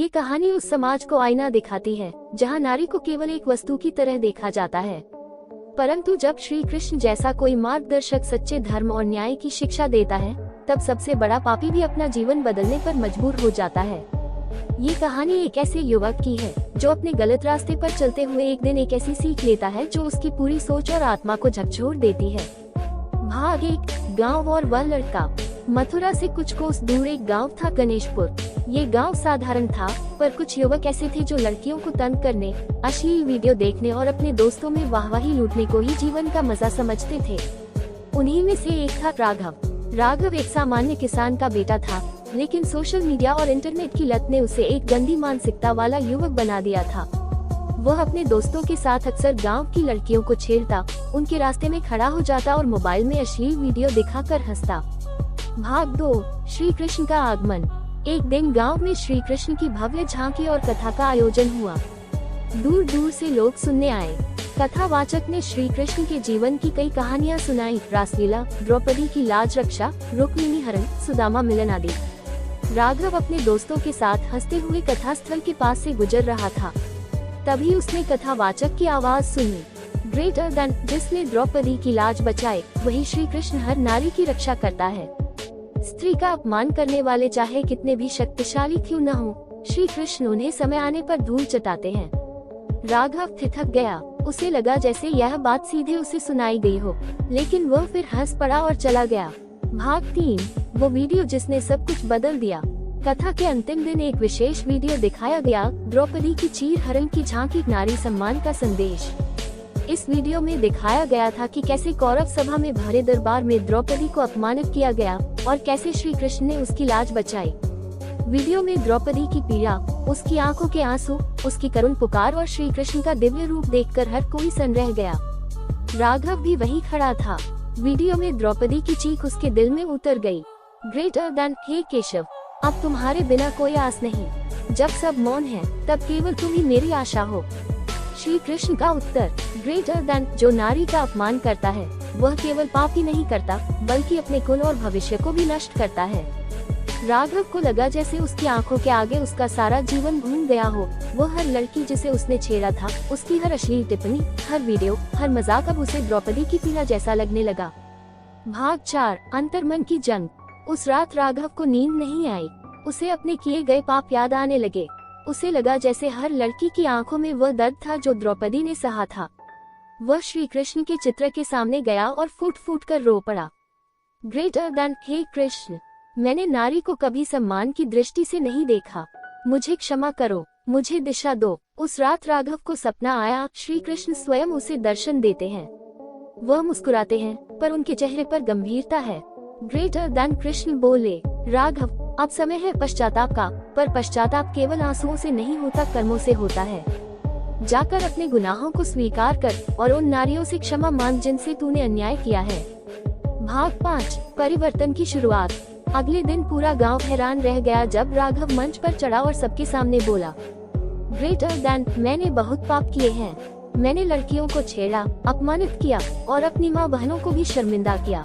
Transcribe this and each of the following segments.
ये कहानी उस समाज को आईना दिखाती है जहाँ नारी को केवल एक वस्तु की तरह देखा जाता है। परंतु जब श्री कृष्ण जैसा कोई मार्गदर्शक सच्चे धर्म और न्याय की शिक्षा देता है, तब सबसे बड़ा पापी भी अपना जीवन बदलने पर मजबूर हो जाता है। ये कहानी एक ऐसे युवक की है जो अपने गलत रास्ते पर चलते हुए एक दिन एक ऐसी सीख लेता है जो उसकी पूरी सोच और आत्मा को झकझोर देती है। भाग 1, गांव और वह लड़का। मथुरा से कुछ कोस दूर एक गांव था, गणेशपुर। ये गांव साधारण था, पर कुछ युवक ऐसे थे जो लड़कियों को तंग करने, अश्लील वीडियो देखने और अपने दोस्तों में वाहवाही लूटने को ही जीवन का मजा समझते थे। उन्हीं में से एक था राघव। राघव एक सामान्य किसान का बेटा था, लेकिन सोशल मीडिया और इंटरनेट की लत ने उसे एक गंदी मानसिकता वाला युवक बना दिया था। वह अपने दोस्तों के साथ अक्सर गांव की लड़कियों को छेड़ता, उनके रास्ते में खड़ा हो जाता और मोबाइल में अश्लील वीडियो दिखाकर हंसता। भाग 2, श्री कृष्ण का आगमन। एक दिन गांव में श्री कृष्ण की भव्य झांकी और कथा का आयोजन हुआ। दूर दूर से लोग सुनने आए। कथावाचक ने श्री कृष्ण के जीवन की कई कहानियां सुनाई, रासलीला, द्रौपदी की लाज रक्षा, रुक्मिणी हरण, सुदामा मिलन आदि। राघव अपने दोस्तों के साथ हंसते हुए कथा स्थल के पास से गुजर रहा था। तभी उसने कथावाचक की आवाज सुनी, ग्रेटर देन, जिसने द्रौपदी की लाज बचाए, वही श्री कृष्ण हर नारी की रक्षा करता है। स्त्री का अपमान करने वाले चाहे कितने भी शक्तिशाली क्यों न हो, श्री कृष्ण उन्हें समय आने पर धूल चटाते हैं। राघव थिठक गया। उसे लगा जैसे यह बात सीधे उसे सुनाई गई हो, लेकिन वह फिर हंस पड़ा और चला गया। भाग 3, वो वीडियो जिसने सब कुछ बदल दिया। कथा के अंतिम दिन एक विशेष वीडियो दिखाया गया, द्रौपदी की चीर हरण की झांकी, नारी सम्मान का संदेश। इस वीडियो में दिखाया गया था कि कैसे कौरव सभा में भरे दरबार में द्रौपदी को अपमानित किया गया और कैसे श्री कृष्ण ने उसकी लाज बचाई। वीडियो में द्रौपदी की पीड़ा, उसकी आंखों के आंसू, उसकी करुण पुकार और श्री कृष्ण का दिव्य रूप देखकर हर कोई सन रह गया। राघव भी वही खड़ा था। वीडियो में द्रौपदी की चीख उसके दिल में उतर गई, ग्रेटर देन, हे केशव, अब तुम्हारे बिना कोई आस नहीं। जब सब मौन है, तब केवल तुम ही मेरी आशा हो। श्री कृष्ण का उत्तर, ग्रेटर देन, जो नारी का अपमान करता है वह केवल पाप ही नहीं करता, बल्कि अपने कुल और भविष्य को भी नष्ट करता है। राघव को लगा जैसे उसकी आंखों के आगे उसका सारा जीवन घूम गया हो। वह हर लड़की जिसे उसने छेड़ा था, उसकी हर अश्लील टिप्पणी, हर वीडियो, हर मजाक अब उसे द्रौपदी की पीड़ा जैसा लगने लगा। भाग 4, अंतर्मन की जंग। उस रात राघव को नींद नहीं आई। उसे अपने किए गए पाप याद आने लगे। उसे लगा जैसे हर लड़की की आंखों में वह दर्द था जो द्रौपदी ने सहा था। वह श्री कृष्ण के चित्र के सामने गया और फूट फूट कर रो पड़ा, ग्रेटर देन, हे कृष्ण, मैंने नारी को कभी सम्मान की दृष्टि से नहीं देखा। मुझे क्षमा करो, मुझे दिशा दो। उस रात राघव को सपना आया, श्री कृष्ण स्वयं उसे दर्शन देते हैं। वह मुस्कुराते हैं, पर उनके चेहरे पर गंभीरता है। ग्रेटर देन, कृष्ण बोले, राघव, अब समय है पश्चाताप का, पर पश्चाताप केवल आंसुओं से नहीं होता, कर्मों से होता है। जाकर अपने गुनाहों को स्वीकार कर और उन नारियों से क्षमा मांग जिनसे तूने अन्याय किया है। भाग 5, परिवर्तन की शुरुआत। अगले दिन पूरा गांव हैरान रह गया जब राघव मंच पर चढ़ा और सबके सामने बोला, ग्रेटर देन, मैंने बहुत पाप किए हैं। मैंने लड़कियों को छेड़ा, अपमानित किया और अपनी माँ बहनों को भी शर्मिंदा किया।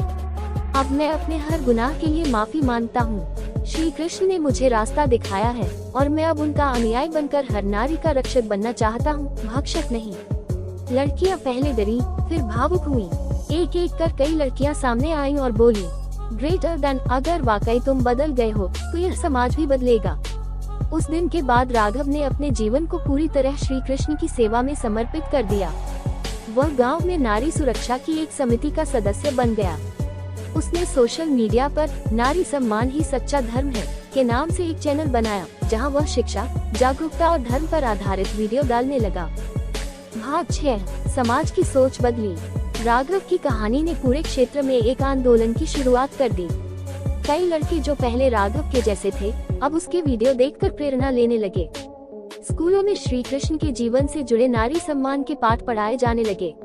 अब मैं अपने हर गुनाह के लिए माफी मांगता हूँ। श्री कृष्ण ने मुझे रास्ता दिखाया है और मैं अब उनका अनुयायी बनकर हर नारी का रक्षक बनना चाहता हूँ, भक्षक नहीं। लड़कियाँ पहले डरी, फिर भावुक हुई। एक एक कर कई लड़कियाँ सामने आईं और बोली, ग्रेटर देन, अगर वाकई तुम बदल गए हो तो यह समाज भी बदलेगा। उस दिन के बाद राघव ने अपने जीवन को पूरी तरह श्री कृष्ण की सेवा में समर्पित कर दिया। वह गांव में नारी सुरक्षा की एक समिति का सदस्य बन गया। उसने सोशल मीडिया पर नारी सम्मान ही सच्चा धर्म है के नाम से एक चैनल बनाया, जहां वह शिक्षा, जागरूकता और धर्म पर आधारित वीडियो डालने लगा। भाग 6, समाज की सोच बदली। राघव की कहानी ने पूरे क्षेत्र में एक आंदोलन की शुरुआत कर दी। कई लड़के जो पहले राघव के जैसे थे, अब उसके वीडियो देखकर प्रेरणा लेने लगे। स्कूलों में श्री कृष्ण के जीवन से जुड़े नारी सम्मान के पाठ पढ़ाए जाने लगे।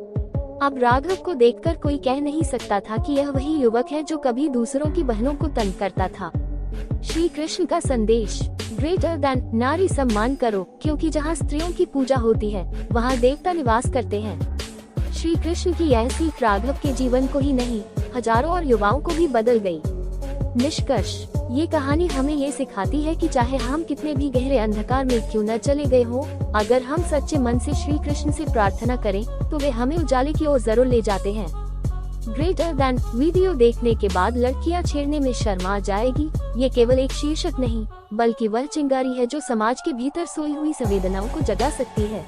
अब राघव को देखकर कोई कह नहीं सकता था कि यह वही युवक है जो कभी दूसरों की बहनों को तंग करता था। श्री कृष्ण का संदेश, ग्रेटर देन, नारी सम्मान करो, क्योंकि जहाँ स्त्रियों की पूजा होती है वहाँ देवता निवास करते हैं। श्री कृष्ण की यह सीख राघव के जीवन को ही नहीं, हजारों और युवाओं को भी बदल गई। निष्कर्ष, ये कहानी हमें ये सिखाती है कि चाहे हम कितने भी गहरे अंधकार में क्यों न चले गए हों, अगर हम सच्चे मन से श्री कृष्ण से प्रार्थना करें तो वे हमें उजाले की ओर जरूर ले जाते हैं। ग्रेटर दैन वीडियो देखने के बाद लड़कियां छेड़ने में शर्मा जाएगी, ये केवल एक शीर्षक नहीं बल्कि वह चिंगारी है जो समाज के भीतर सोई हुई संवेदनाओं को जगा सकती है।